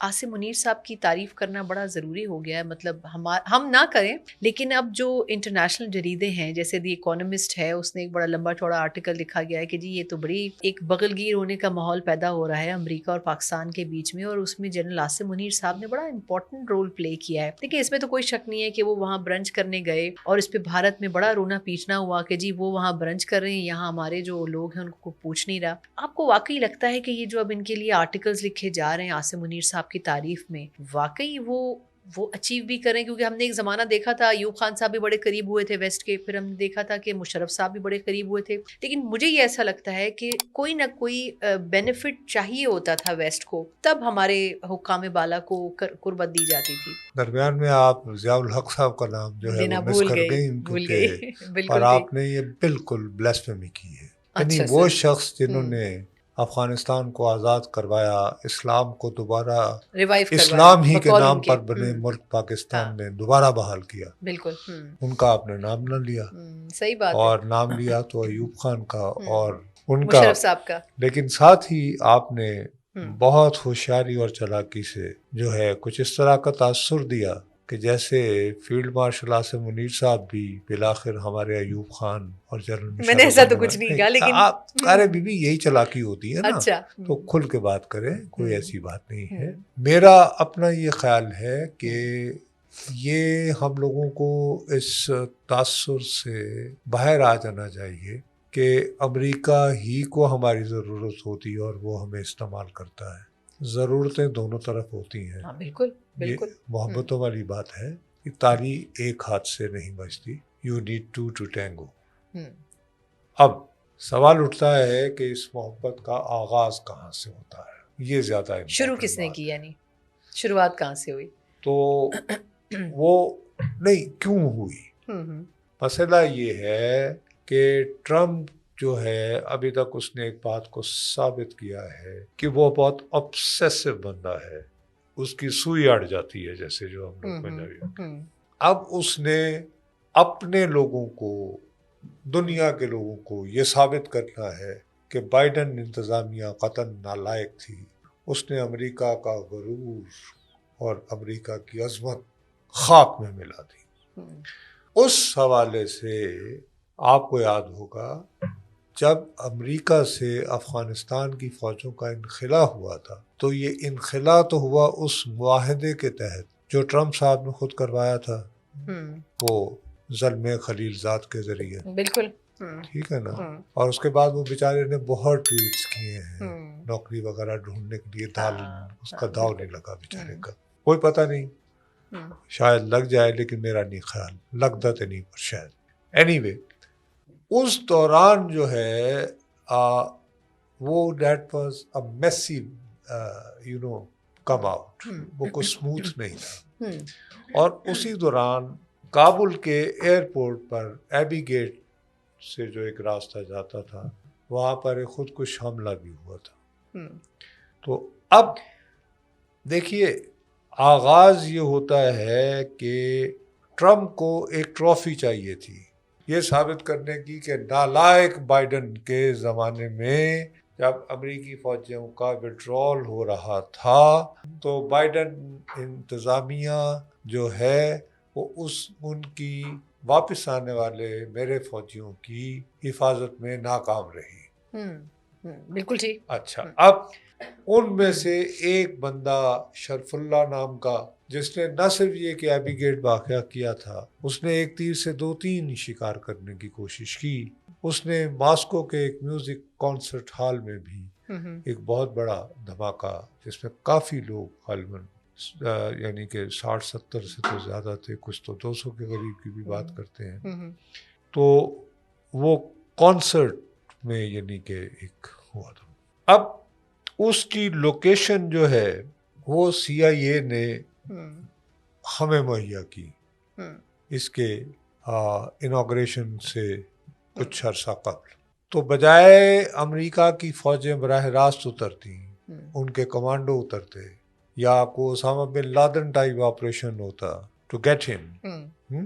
عاصم منیر صاحب کی تعریف کرنا بڑا ضروری ہو گیا ہے. مطلب ہم نہ کریں، لیکن اب جو انٹرنیشنل جریدے ہیں جیسے دی اکانومسٹ ہے، اس نے ایک بڑا لمبا چوڑا آرٹیکل لکھا گیا ہے کہ جی یہ تو بڑی ایک بغل گیر ہونے کا ماحول پیدا ہو رہا ہے امریکہ اور پاکستان کے بیچ میں، اور اس میں جنرل عاصم منیر صاحب نے بڑا امپورٹنٹ رول پلے کیا ہے. دیکھیے اس میں تو کوئی شک نہیں ہے کہ وہ وہاں برنچ کرنے گئے اور اس پہ بھارت میں بڑا رونا پیٹنا ہوا کہ جی وہ وہاں برنچ کر رہے ہیں، یہاں ہمارے جو لوگ ہیں ان کو پوچھ نہیں رہا. آپ کو واقعی لگتا ہے کہ یہ جو اب ان کے لیے آرٹیکلز لکھے جا رہے ہیں عاصم منیر صاحب کی تعریف میں، واقعی وہ اچیو بھی کریں؟ کیونکہ ہم نے ایک زمانہ دیکھا تھا ایوب خان صاحب بھی بڑے قریب ہوئے تھے ویسٹ کے، پھر ہم نے دیکھا تھا کہ مشرف صاحب بھی بڑے قریب ہوئے تھے، لیکن مجھے یہ ایسا لگتا ہے کہ کوئی نہ کوئی بینیفٹ چاہیے ہوتا تھا ویسٹ کو، تب ہمارے حکام بالا کو قربت دی جاتی تھی. درمیان میں آپ ضیاء الحق صاحب کا نام جو ہے وہ مس کر گئی کیونکہ، اور بالکل آپ نے یہ بالکل بلیسفیمی کی ہے. یعنی اچھا وہ سر، شخص جنہوں نے افغانستان کو آزاد کروایا، اسلام کو دوبارہ ریوائیو کروایا اسلام ہی کے بقول نام ان کے. پر بنے ملک پاکستان میں دوبارہ بحال کیا، بالکل ان کا آپ نے نام نہ لیا، صحیح بات ہے، اور نام لیا تو ایوب خان کا اور ان کا، مشرف صاحب کا. لیکن ساتھ ہی آپ نے بہت ہوشیاری اور چالاکی سے جو ہے کچھ اس طرح کا تاثر دیا کہ جیسے فیلڈ مارشل عاصم منیر صاحب بھی بالآخر ہمارے ایوب خان اور جنرل مشرف، میں نے ایسا تو کچھ نہیں کہا، لیکن ارے بی بی یہی چالاکی ہوتی ہے نا. اچھا تو کھل کے بات کریں، کوئی ایسی بات نہیں ہے. میرا اپنا یہ خیال ہے کہ یہ ہم لوگوں کو اس تاثر سے باہر آ جانا چاہیے کہ امریکہ ہی کو ہماری ضرورت ہوتی ہے اور وہ ہمیں استعمال کرتا ہے. ضرورتیں دونوں طرف ہوتی ہیں. بالکل یہ بالکل محبتوں والی بات ہے کہ تالی ایک ہاتھ سے نہیں بجتی. You need to tango. اب سوال اٹھتا ہے کہ اس محبت کا آغاز کہاں سے ہوتا ہے، یہ زیادہ شروع کس نے کی، یعنی شروعات کہاں سے ہوئی؟ تو وہ نہیں کیوں ہوئی، مسئلہ یہ ہے کہ ٹرمپ جو ہے ابھی تک اس نے ایک بات کو ثابت کیا ہے کہ وہ بہت obsessive بندہ ہے، اس کی سوئی اڑ جاتی ہے جیسے جو ہم لوگ پنجابی. اب اس نے اپنے لوگوں کو، دنیا کے لوگوں کو یہ ثابت کرنا ہے کہ بائیڈن انتظامیہ قطعاً نالائق تھی. اس نے امریکہ کا غرور اور امریکہ کی عظمت خاک میں ملا دی. اس حوالے سے آپ کو یاد ہوگا جب امریکہ سے افغانستان کی فوجوں کا انخلا ہوا تھا تو یہ انخلا تو ہوا اس معاہدے کے تحت جو ٹرمپ صاحب نے خود کروایا تھا، وہ زلمے خلیل زاد کے ذریعے. بالکل ٹھیک ہے نا. اور اس کے بعد وہ بیچارے نے بہت ٹویٹس کیے ہیں نوکری وغیرہ ڈھونڈنے کے لیے، اس کا داؤ نہیں لگا بیچارے کا. کوئی پتہ نہیں، شاید لگ جائے لیکن میرا نہیں خیال لگتا تو نہیں، پر شاید. اینی وے اس دوران جو ہے وہ that was a messy come out, وہ کوئی اسموتھ نہیں تھا. اور اسی دوران کابل کے ایئرپورٹ پر ایبی گیٹ سے جو ایک راستہ جاتا تھا وہاں پر ایک خودکش حملہ بھی ہوا تھا. تو اب دیکھیے آغاز یہ ہوتا ہے کہ ٹرمپ کو ایک ٹرافی چاہیے تھی یہ ثابت کرنے کی کہ نالائق بائیڈن کے زمانے میں جب امریکی فوجیوں کا وڈرال ہو رہا تھا تو بائیڈن انتظامیہ جو ہے وہ ان کی واپس آنے والے میرے فوجیوں کی حفاظت میں ناکام رہی. بالکل ٹھیک. اچھا، اب ان میں سے ایک بندہ شرف اللہ نام کا، جس نے نہ صرف یہ کہ ایبی گیٹ واقعہ کیا تھا، اس نے ایک تیر سے 2-3 شکار کرنے کی کوشش کی. اس نے ماسکو کے ایک میوزک کانسرٹ ہال میں بھی ایک بہت بڑا دھماکہ جس میں کافی لوگ غالباً یعنی کہ 60-70 سے تو زیادہ تھے، کچھ تو 200 کے قریب کی بھی بات کرتے ہیں. تو وہ کانسرٹ میں یعنی کہ ایک ہوا تھا. اب اس کی لوکیشن جو ہے وہ CIA نے ہمیں مہیا کی اس کے انوگریشن سے کچھ عرصہ قبل. تو بجائے امریکہ کی فوجیں براہ راست اترتی، ان کے کمانڈو اترتے، یا کو Osama bin Laden type operation ہوتا ٹو گیٹ ہم،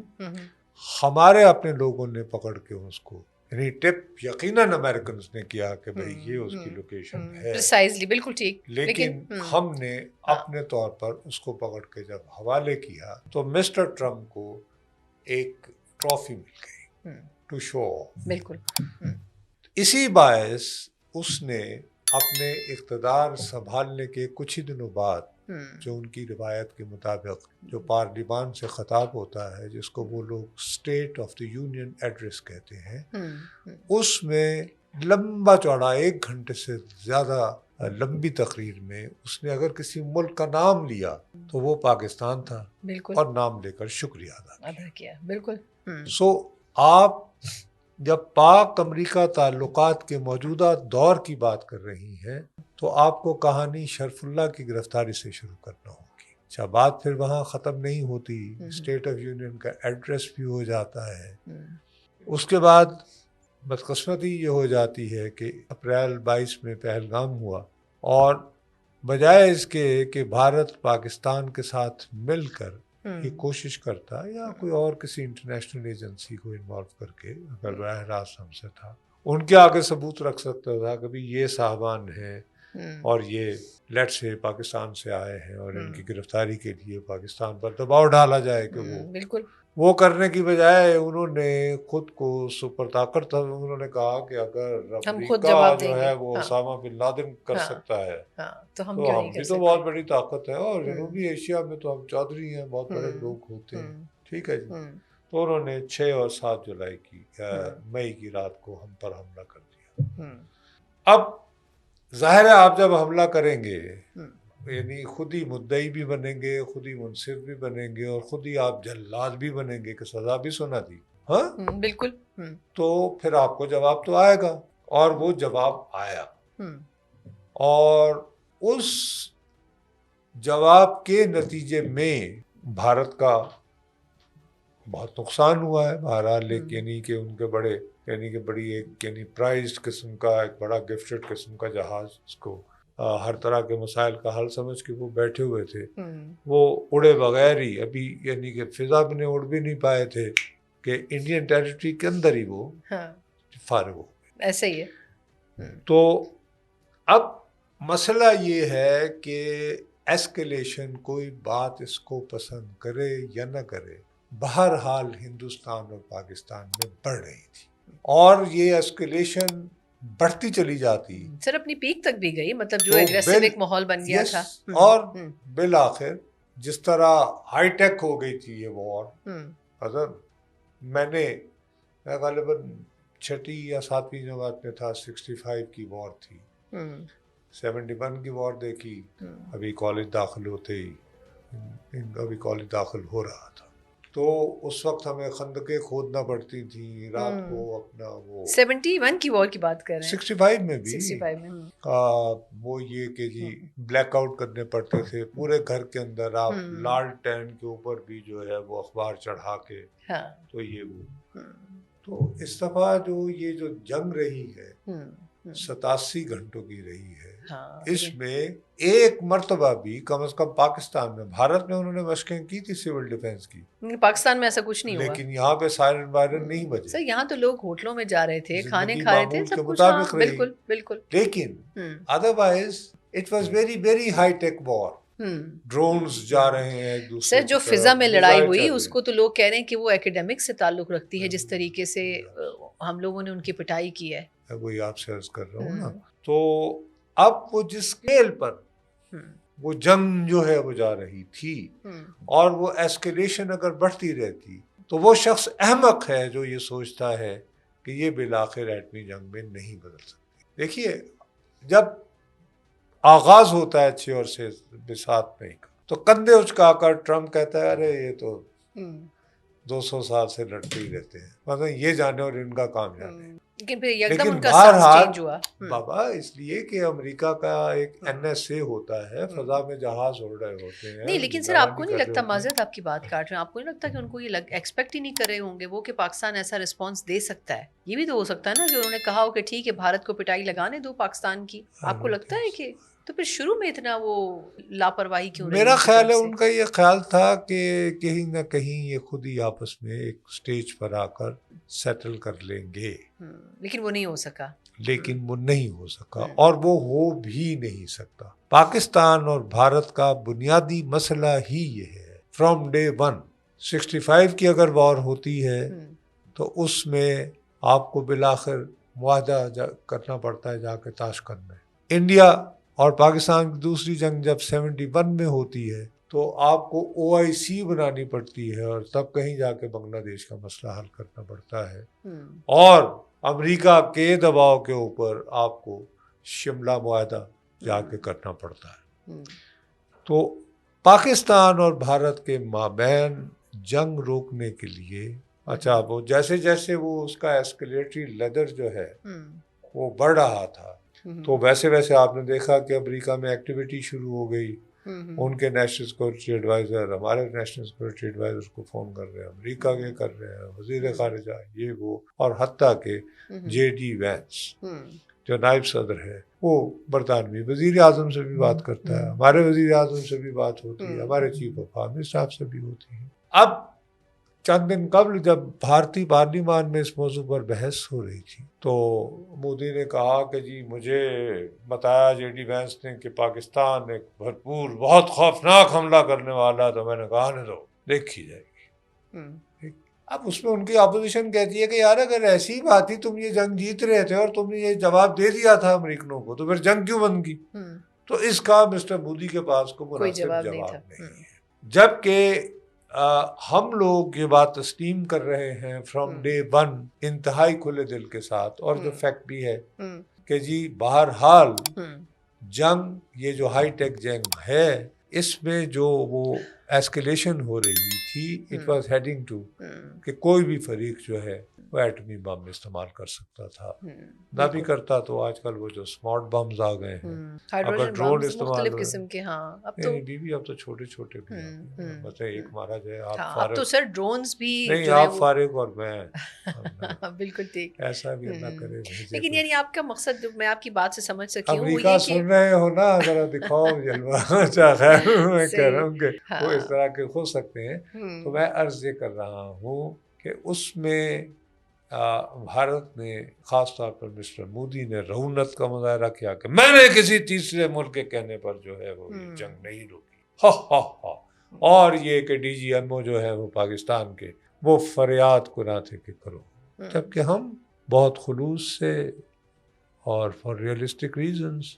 ہمارے اپنے لوگوں نے پکڑ کے اس کو یعنی ٹپ یقیناً امریکنز نے کیا کہ بھئی یہ اس کی لوکیشن ہے، پریسائزلی، بالکل ٹھیک، لیکن ہم نے اپنے طور پر اس کو پکڑ کے جب حوالے کیا تو مسٹر ٹرمپ کو ایک ٹرافی مل گئی ٹو شو آف. بالکل. اسی باعث اس نے اپنے اقتدار سنبھالنے کے کچھ ہی دنوں بعد جو ان کی روایت کے مطابق جو پارلیمان سے خطاب ہوتا ہے جس کو وہ لوگ state of the union address کہتے ہیں، اس میں لمبا چوڑا 1 گھنٹے سے زیادہ لمبی تقریر میں اس نے اگر کسی ملک کا نام لیا تو وہ پاکستان تھا، بالکل، اور نام لے کر شکریہ ادا کیا. بالکل. سو آپ جب پاک امریکہ تعلقات کے موجودہ دور کی بات کر رہی ہیں تو آپ کو کہانی شرف اللہ کی گرفتاری سے شروع کرنا ہوگی. اچھا، بات پھر وہاں ختم نہیں ہوتی، اسٹیٹ آف یونین کا ایڈریس بھی ہو جاتا ہے. اس کے بعد بدقسمتی یہ ہو جاتی ہے کہ اپریل 22 میں پہلگام ہوا، اور بجائے اس کے کہ بھارت پاکستان کے ساتھ مل کر یہ کوشش کرتا یا کوئی اور کسی انٹرنیشنل ایجنسی کو انوالو کر کے اگر براہ راست ہم سے تھا ان کے آگے ثبوت رکھ سکتا تھا کہ یہ صاحبان ہیں اور یہ لیٹ سے پاکستان سے آئے ہیں اور ان کی گرفتاری کے لیے پاکستان پر دباؤ ڈالا جائے کہ بالکل وہ کرنے کی بجائے انہوں نے خود کو سپر طاقت تھا. انہوں نے کہا کہ اگر امریکہ جو ہے وہ اسامہ بن لادن کر سکتا ہے تو ہم بھی تو بہت بڑی طاقت ہے، اور جنوبی ایشیا میں تو ہم چودھری ہیں، بہت بڑے لوگ ہوتے ہیں. ٹھیک ہے جی. تو انہوں نے 6 اور 7 جولائی کی مئی کی رات کو ہم پر حملہ کر دیا. اب ظاہر ہے آپ جب حملہ کریں گے یعنی خود ہی مدعی بھی بنیں گے، خود ہی منصف بھی بنیں گے، اور خود ہی آپ جلاد بھی بنیں گے کہ سزا بھی سنا دی. ہاں بالکل. تو پھر آپ کو جواب تو آئے گا، اور وہ جواب آیا، اور اس جواب کے نتیجے میں بھارت کا بہت نقصان ہوا ہے. بہرحال یعنی کہ ان کے بڑے یعنی کہ بڑی ایک یعنی پرائزڈ قسم کا ایک بڑا گفٹڈ قسم کا جہاز، اس کو ہر طرح کے مسائل کا حل سمجھ کے وہ بیٹھے ہوئے تھے، وہ اڑے بغیر ہی ابھی یعنی کہ فضا میں اڑ بھی نہیں پائے تھے کہ انڈین ٹیریٹری کے اندر ہی وہ فارغ ہو گئے. ایسے ہی ہے. تو اب مسئلہ یہ ہے کہ ایسکیلیشن کوئی بات اس کو پسند کرے یا نہ کرے، بہرحال ہندوستان اور پاکستان میں بڑھ رہی تھی، اور یہ ایسکیلیشن بڑھتی چلی جاتی سر، اپنی پیک تک بھی گئی، مطلب جو ایگریسو ایک ماحول بن گیا تھا. اور بالآخر جس طرح ہائی ٹیک ہو گئی تھی یہ وار. اگر میں غالباً 6 یا 7 جماعت میں تھا، 65 کی وار تھی، 71 کی وار دیکھی، ابھی کالج داخل ہوتے ہی ابھی کالج داخل ہو رہا تھا، تو اس وقت ہمیں خندقیں کھودنا پڑتی تھیں رات کو اپنا. وہ 71 کی وار کی بات کر رہے ہیں. 65 میں بھی 65 میں وہ یہ کہ جی بلیک آؤٹ کرنے پڑتے تھے پورے گھر کے اندر. آپ لالٹین کے اوپر بھی جو ہے وہ اخبار چڑھا کے تو یہ وہ. تو اس دفعہ جو یہ جو جنگ رہی ہے 87 گھنٹوں کی رہی ہے، اس میں ایک مرتبہ بھی کم از کم پاکستان میں، بھارت میں انہوں نے مشقیں کی تھی سول ڈیفنس کی، پاکستان میں ایسا کچھ نہیں ہوا، لیکن یہاں پہ سائرن وائرن نہیں بجے. سر یہاں تو لوگ ہوٹلوں میں جا رہے تھے، کھانے کھا رہے تھے، سب کچھ بالکل بالکل. لیکن otherwise it was very very high tech war. Drones جا رہے ہیں ایک دوسرے. سر جو فضا میں لڑائی ہوئی اس کو تو لوگ کہہ رہے ہیں کہ وہ ایکیڈیمک سے تعلق رکھتی ہے، جس طریقے سے ہم لوگوں نے ان کی پٹائی کی ہے. وہی آپ سے عرض کر رہا ہوں نا. تو اب وہ جس اسکیل پر وہ جنگ جو ہے وہ جا رہی تھی، اور وہ ایسکیلیشن اگر بڑھتی رہتی تو وہ شخص احمق ہے جو یہ سوچتا ہے کہ یہ بالآخر ایٹمی جنگ میں نہیں بدل سکتی. دیکھیے جب آغاز ہوتا ہے 6 اور 7 مئی کا تو کندھے اچکا کر ٹرمپ کہتا ہے ارے یہ تو 200 سال سے لڑتے ہی رہتے ہیں، مطلب یہ جانے اور ان کا کام جانے. لیکن بہرحال بابا اس لیے کہ امریکہ کا ایک NSA ہوتا ہے، فضا میں جہاز اڑ رہے ہوتے ہیں. نہیں لیکن سر آپ کو نہیں لگتا، معذرت آپ کی بات کاٹ رہے ہیں، آپ کو نہیں لگتا کہ ان کو یہ ایکسپیکٹ ہی نہیں کر رہے ہوں گے وہ کہ پاکستان ایسا رسپانس دے سکتا ہے؟ یہ بھی تو ہو سکتا ہے نا کہ انہوں نے کہا ہو کہ ٹھیک ہے بھارت کو پٹائی لگانے دو پاکستان کی. آپ کو لگتا ہے کہ تو پھر شروع میں اتنا وہ لاپرواہی کیوں رہی؟ میرا خیال ہے ان کا یہ خیال تھا کہ کہیں نہ کہیں یہ خود ہی آپس میں ایک سٹیج پر آ کر سیٹل کر لیں گے، لیکن وہ نہیں ہو سکا، لیکن وہ نہیں ہو سکا اور وہ ہو بھی نہیں سکتا۔ پاکستان اور بھارت کا بنیادی مسئلہ ہی یہ ہے، فرام ڈے ون 65 کی اگر وار ہوتی ہے تو اس میں آپ کو بالآخر معاہدہ کرنا پڑتا ہے جا کے تاشقند میں۔ انڈیا اور پاکستان کی دوسری جنگ جب 71 میں ہوتی ہے تو آپ کو OIC بنانی پڑتی ہے اور تب کہیں جا کے بنگلہ دیش کا مسئلہ حل کرنا پڑتا ہے، اور امریکہ کے دباؤ کے اوپر آپ کو شملہ معاہدہ جا کے کرنا پڑتا ہے۔ تو پاکستان اور بھارت کے مابین جنگ روکنے کے لیے اچھا وہ جیسے جیسے وہ اس کا ایسکلیٹری لیڈر جو ہے وہ بڑھ رہا تھا تو ویسے ویسے آپ نے دیکھا کہ امریکہ میں ایکٹیویٹی شروع ہو گئی، ان کے نیشنل سیکورٹی ایڈوائزر ہمارے نیشنل سیکورٹی ایڈوائزر کو فون کر رہے ہیں، امریکہ کے کر رہے ہیں، وزیر خارجہ یہ وہ، اور حتیٰ کہ JD وینس جو نائب صدر ہے وہ برطانوی وزیر اعظم سے بھی بات کرتا ہے، ہمارے وزیر اعظم سے بھی بات ہوتی ہے، ہمارے چیف آف آرمی اسٹاف سے بھی ہوتی ہے۔ اب چند دن قبل جب بھارتی پارلیمان میں اس موضوع پر بحث ہو رہی تھی تو مودی نے کہا کہ جی مجھے بتایا JD وینس نے کہ پاکستان ایک بھرپور بہت خوفناک حملہ کرنے والا، تو میں نے کہا نہیں تو دیکھی جائے گی۔ اب اس میں ان کی اپوزیشن کہتی ہے کہ یار اگر ایسی بات ہی تم یہ جنگ جیت رہے تھے اور تم نے یہ جواب دے دیا تھا امریکنوں کو تو پھر جنگ کیوں بن گئی؟ تو اس کا مسٹر مودی کے پاس کو مناسب جواب نہیں ہے، جبکہ ہم لوگ یہ بات تسلیم کر رہے ہیں فرام ڈے ون انتہائی کھلے دل کے ساتھ، اور جو فیکٹ بھی ہے کہ جی بہرحال جنگ یہ جو ہائی ٹیک جنگ ہے اس میں جو وہ ایسکیلیشن ہو رہی تھی اٹ واز ہیڈنگ ٹو کہ کوئی بھی فریق جو ہے وہ ایٹمی بم استعمال کر سکتا تھا، نہ بھی کرتا تو آج کل وہ جو اسمارٹ بمز آ گئے ہیں، اگر ڈرون استعمال مختلف قسم کے، ہاں اب تو اب تو چھوٹے چھوٹے بھی مطلب ایک مارا جائے آپ اب فارغ، تو سر ڈرونز بھی نہیں جو ہے آپ فارغ اور میں بالکل ٹھیک، ایسا بھی اللہ کرے۔ لیکن یعنی آپ کا مقصد جو میں آپ کی بات سے سمجھ سکی ہوں وہ امریکہ یہ سن رہے ہو نا، ذرا دکھاؤ جلوہ۔ اچھا خیر میں کہہ رہا ہوں کہ وہ اس طرح کے ہو سکتے ہیں، تو میں عرض یہ کر رہا ہوں کہ اس میں بھارت نے خاص طور پر مسٹر مودی نے رعونت کا مظاہرہ کیا کہ میں نے کسی تیسرے ملک کے کہنے پر جو ہے وہ جنگ نہیں روکی، اور یہ کہ DGMO جو ہے وہ پاکستان کے وہ فریاد کنا تھے کہ کرو، جبکہ ہم بہت خلوص سے اور فار ریئلسٹک ریزنز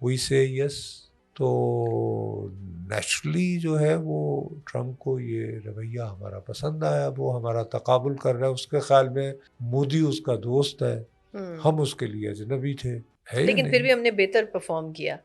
وی سے یس۔ تو نیچرلی جو ہے وہ ٹرمپ کو یہ رویہ ہمارا پسند آیا، وہ ہمارا تقابل کر رہا ہے، اس کے خیال میں مودی اس کا دوست ہے، ہم اس کے لیے اجنبی تھے، لیکن پھر بھی ہم نے بہتر پرفارم کیا،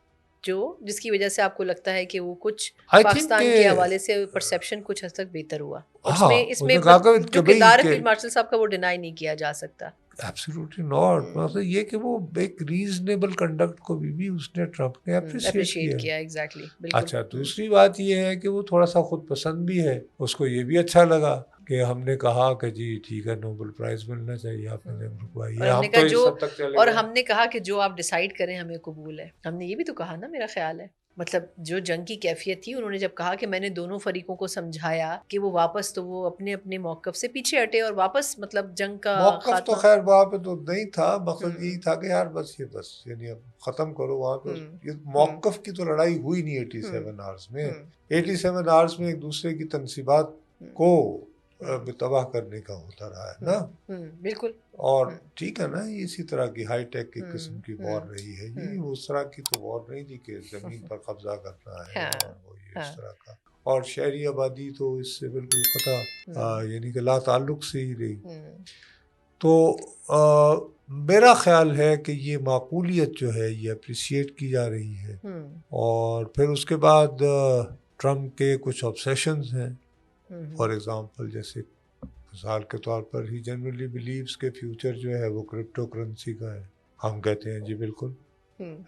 جس کی وجہ سے آپ کو لگتا ہے کہ وہ کچھ پاکستان کے حوالے سے پرسیپشن کچھ حد تک بہتر ہوا، اس میں جو کردار ہے فیلڈ مارشل صاحب کا وہ ڈینائی نہیں کیا جا سکتا۔ ایبسلیوٹلی ناٹ، مطلب یہ کہ وہ ایک ریزنیبل کنڈکٹ کو بھی اس نے ٹرمپ نے اپریشیٹ کیا۔ ایگزیکٹلی۔ اچھا دوسری بات یہ ہے کہ وہ تھوڑا سا خود پسند بھی ہے، اس کو یہ بھی اچھا لگا کہ ہم نے کہا کہ جی ٹھیک ہے نوبل پرائز ملنا چاہیے، آپ نے رکوائی ہے، ہم تو اس حد تک چلے گئے، اور ہم نے کہا کہ جو آپ ڈیسائیڈ کریں ہمیں قبول ہے، ہم نے یہ بھی تو کہا نا، میرا خیال ہے مطلب جو جنگ کی کیفیت تھی انہوں نے جب کہا کہ میں نے دونوں فریقوں کو سمجھایا کہ وہ واپس، تو وہ اپنے اپنے موقف سے پیچھے ہٹے اور واپس مطلب جنگ کا موقف تو خیر وہاں پہ تو نہیں تھا، مقصد یہی تھا کہ یار بس یعنی اب ختم کرو وہاں پہ، یہ موقف کی تو لڑائی ہوئی نہیں 87 آورز میں، 87 آورز میں ایک دوسرے کی تنصیبات کو تباہ کرنے کا ہوتا رہا ہے نا، بالکل، اور ٹھیک ہے نا، اسی طرح کی ہائی ٹیک کی قسم کی وار رہی ہے، یہ اس طرح کی تو وار نہیں تھی کہ زمین پر قبضہ کرنا ہے اور وہ یہ اس طرح کا، اور شہری آبادی تو اس سے بالکل قطع یعنی کہ لا تعلق سے ہی رہی۔ تو میرا خیال ہے کہ یہ معقولیت جو ہے یہ اپریشیٹ کی جا رہی ہے، اور پھر اس کے بعد ٹرمپ کے کچھ آبسیشنز ہیں، فار ایگزامپل جیسے مثال کے طور پر ہی جنرلی بلیوز کہ فیوچر جو ہے وہ کرپٹو کرنسی کا ہے، ہم کہتے ہیں جی بالکل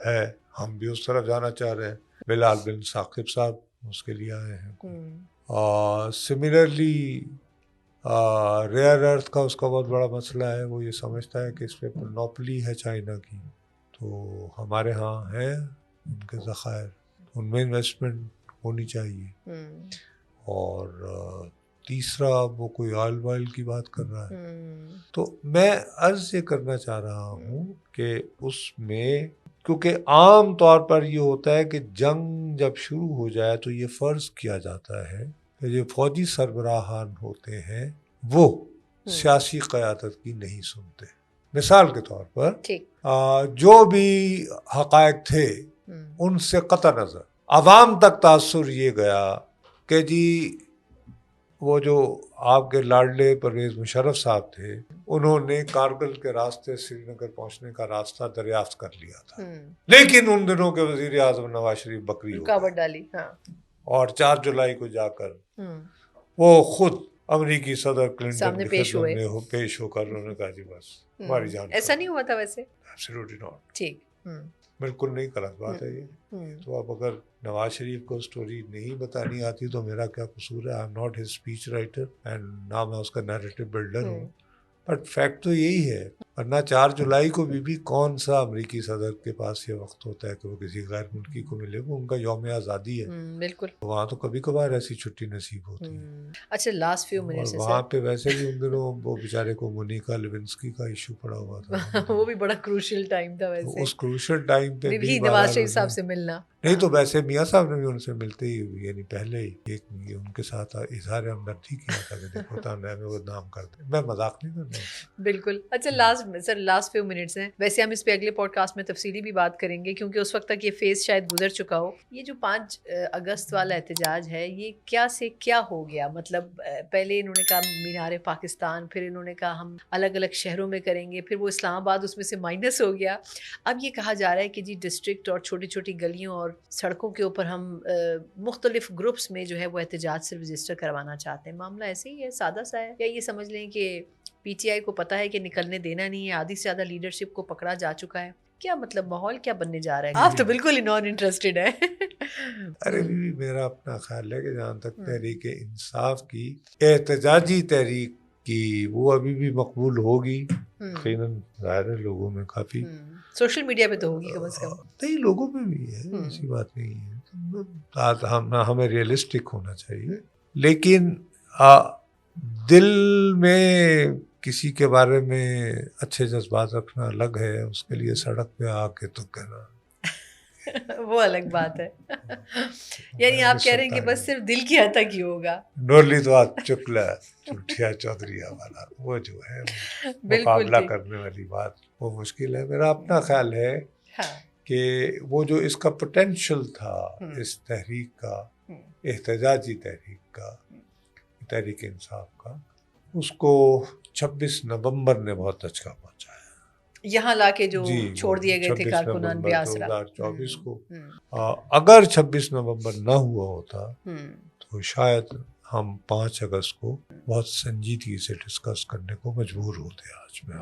ہے، ہم بھی اس طرف جانا چاہ رہے ہیں، بلال بن ثاقب صاحب اس کے لیے آئے ہیں، سملرلی ریئر ارتھ کا اس کا بہت بڑا مسئلہ ہے، وہ یہ سمجھتا ہے کہ اس پہ مونوپلی ہے چائنا کی، تو ہمارے ہاں ہے ان کے ذخائر، ان میں انویسٹمنٹ ہونی چاہیے، اور تیسرا وہ کوئی آئل وائل کی بات کر رہا ہے. تو میں عرض یہ کرنا چاہ رہا ہوں کہ اس میں کیونکہ عام طور پر یہ ہوتا ہے کہ جنگ جب شروع ہو جائے تو یہ فرض کیا جاتا ہے کہ جو فوجی سربراہان ہوتے ہیں وہ سیاسی قیادت کی نہیں سنتے. مثال کے طور پر جو بھی حقائق تھے ان سے قطع نظر عوام تک تاثر یہ گیا کہ جی وہ جو آپ کے لاڈلے پرویز مشرف صاحب تھے انہوں نے کارگل کے راستے سری نگر پہنچنے کا راستہ دریافت کر لیا تھا، لیکن ان دنوں کے وزیر اعظم نواز شریف بکری رکاوٹ ڈالی اور 4 جولائی کو جا کر وہ خود امریکی صدر کلنٹن کے خدمت میں پیش ہو کر انہوں نے کہا جی بس ہماری جان. ایسا نہیں ہوا تھا ویسے؟ Absolutely not. ٹھیک، بالکل نہیں، غلط بات ہے یہ. تو اب اگر نواز شریف کو سٹوری نہیں بتانی آتی تو میرا کیا قصور ہے؟ I am not his speech writer and نہ میں اس کا نیریٹو بلڈر ہوں. بٹ فیکٹ تو یہی ہے، ورنہ 4 جولائی کو بھی کون سا امریکی صدر کے پاس یہ وقت ہوتا ہے کہ وہ کسی غیر ملکی کو ملے. وہ ان کا یوم آزادی ہے، بالکل. وہاں تو کبھی کبھار ایسی چھٹی نصیب ہوتی ہے. اچھا لاسٹ فیو منٹس وہاں پہ ویسے بھی ان دنوں وہ بیچارے کو مونیکا لیونسکی کا ایشو پڑا ہوا تھا. وہ بھی بڑا کروشل ٹائم تھا ویسے. اس کروشل ٹائم پہ بھی نواز شریف صاحب سے ملنا نہیں تو ویسے میاں صاحب نے بھی ان سے ملتے ہی ہوئی، یعنی پہلے ہی ان کے ساتھ اظہار ہمدردی کیا تھا کہ دیکھو تانے میں وہ نام کر دیں. میں مذاق نہیں کر رہا. بالکل. اچھا لاسٹ فیو منٹس ہیں، ویسے ہم اس پہ اگلے پوڈ کاسٹ میں تفصیلی بھی بات کریں گے کیونکہ اس وقت تک یہ فیز شاید گزر چکا ہو. یہ جو 5 اگست والا احتجاج ہے یہ کیا سے کیا ہو گیا؟ مطلب پہلے انہوں نے کہا مینار پاکستان، پھر انہوں نے کہا ہم الگ الگ شہروں میں کریں گے، پھر وہ اسلام آباد اس میں سے مائنس ہو گیا. اب یہ کہا جا رہا ہے کہ جی ڈسٹرکٹ اور چھوٹی چھوٹی گلیوں اور سڑکوں کے اوپر ہم مختلف گروپس میں جو ہے وہ احتجاج سے رجسٹر کروانا چاہتے ہیں. معاملہ ایسے ہی ہے، سادہ سا ہے، یا یہ سمجھ لیں کہ پی ٹی آئی کو پتہ ہے کہ نکلنے دینا نہیں ہے، آدھی سے زیادہ لیڈرشپ کو پکڑا جا چکا ہے؟ کیا مطلب ماحول کیا بننے جا رہا ہے؟ آپ تو بالکل ہی نان انٹرسٹڈ ہے. ارے میرا اپنا خیال ہے کہ جہاں تک تحریک انصاف کی احتجاجی تحریک کی وہ ابھی بھی مقبول ہوگی. یقیناً ظاہر ہے لوگوں میں کافی سوشل میڈیا پہ تو ہوگی کم از کم. نہیں لوگوں میں بھی ہے، ایسی بات نہیں ہے. ہمیں ریئلسٹک ہونا چاہیے، لیکن دل میں کسی کے بارے میں اچھے جذبات رکھنا الگ ہے، اس کے لیے سڑک پہ آ کے تو کہنا وہ الگ بات ہے. یعنی آپ کہہ رہے ہیں کہ بس صرف دل کی حد تک ہی ہوگا. نورلی تو چکلا چٹھیا چودھریا والا وہ جو ہے مقابلہ کرنے والی بات وہ مشکل ہے. میرا اپنا خیال ہے کہ وہ جو اس کا پوٹینشل تھا اس تحریک کا، احتجاجی تحریک کا، تحریک انصاف کا، اس کو 26 نومبر نے بہت دھچکا پہنچایا یہاں لا کے جو چھوڑ دیے گئے تھے کارکنان بیاسرا 2024 کو. اگر 26 نومبر نہ ہوا ہوتا تو شاید ہم 5 اگست کو بہت سنجیدگی سے ڈسکس کرنے کو مجبور ہوتے. آج میں